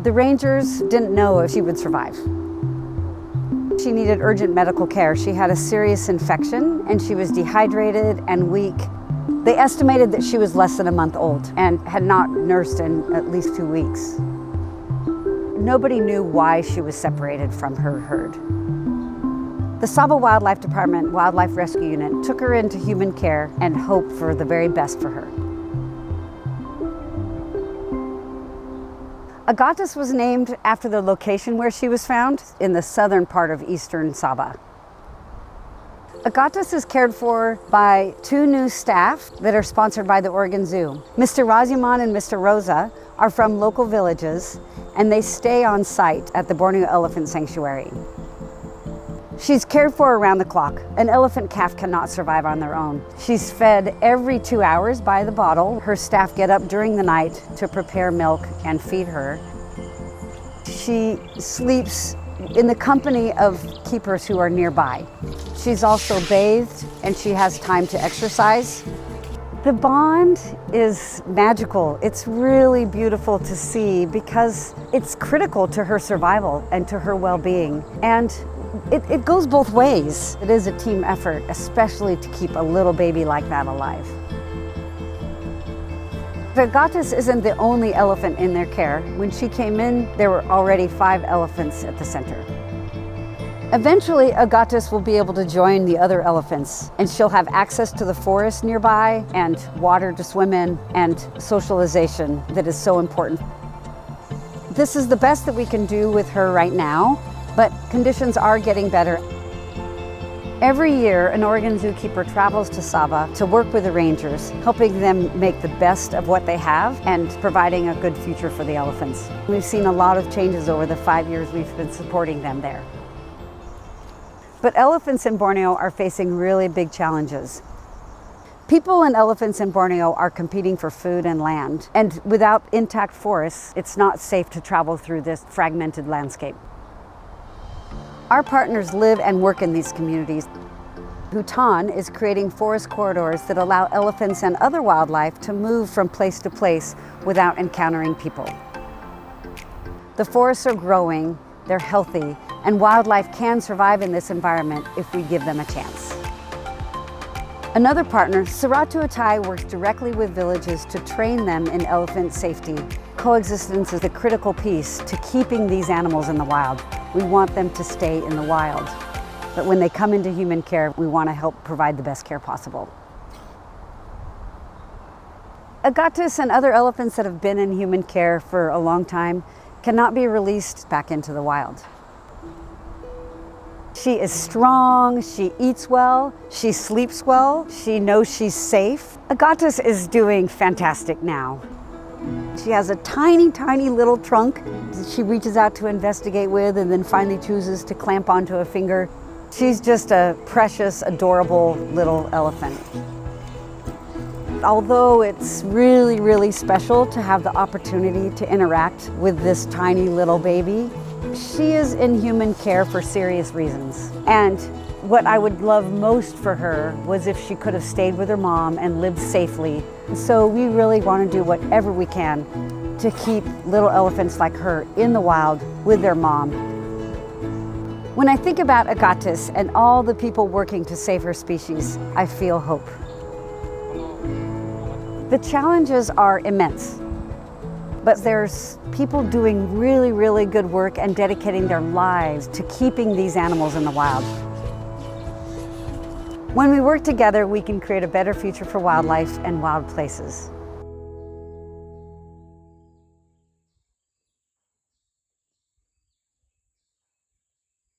The rangers didn't know if she would survive. She needed urgent medical care. She had a serious infection and she was dehydrated and weak. They estimated that she was less than a month old and had not nursed in at least 2 weeks. Nobody knew why she was separated from her herd. The Saba Wildlife Department Wildlife Rescue Unit took her into human care and hoped for the very best for her. Agathis was named after the location where she was found in the southern part of eastern Sabah. Agathis is cared for by 2 new staff that are sponsored by the Oregon Zoo. Mr. Raziman and Mr. Rosa are from local villages and they stay on site at the Borneo Elephant Sanctuary. She's cared for around the clock. An elephant calf cannot survive on their own. She's fed every 2 hours by the bottle. Her staff get up during the night to prepare milk and feed her. She sleeps in the company of keepers who are nearby. She's also bathed and she has time to exercise. The bond is magical. It's really beautiful to see because it's critical to her survival and to her well-being. And it goes both ways. It is a team effort, especially to keep a little baby like that alive. Agathis isn't the only elephant in their care. When she came in, there were already 5 elephants at the center. Eventually, Agathis will be able to join the other elephants, and she'll have access to the forest nearby and water to swim in and socialization that is so important. This is the best that we can do with her right now, but conditions are getting better. Every year, an Oregon zookeeper travels to Sabah to work with the rangers, helping them make the best of what they have and providing a good future for the elephants. We've seen a lot of changes over the 5 years we've been supporting them there. But elephants in Borneo are facing really big challenges. People and elephants in Borneo are competing for food and land, and without intact forests, it's not safe to travel through this fragmented landscape. Our partners live and work in these communities. Bhutan is creating forest corridors that allow elephants and other wildlife to move from place to place without encountering people. The forests are growing, they're healthy, and wildlife can survive in this environment if we give them a chance. Another partner, Saratu Atai, works directly with villages to train them in elephant safety. Coexistence is a critical piece to keeping these animals in the wild. We want them to stay in the wild. But when they come into human care, we want to help provide the best care possible. Agathis and other elephants that have been in human care for a long time cannot be released back into the wild. She is strong, she eats well, she sleeps well, she knows she's safe. Agathis is doing fantastic now. She has a tiny, tiny little trunk that she reaches out to investigate with and then finally chooses to clamp onto a finger. She's just a precious, adorable little elephant. Although it's really, really special to have the opportunity to interact with this tiny little baby, she is in human care for serious reasons. And what I would love most for her was if she could have stayed with her mom and lived safely. So we really want to do whatever we can to keep little elephants like her in the wild with their mom. When I think about Agathis and all the people working to save her species, I feel hope. The challenges are immense, but there's people doing really, really good work and dedicating their lives to keeping these animals in the wild. When we work together, we can create a better future for wildlife and wild places.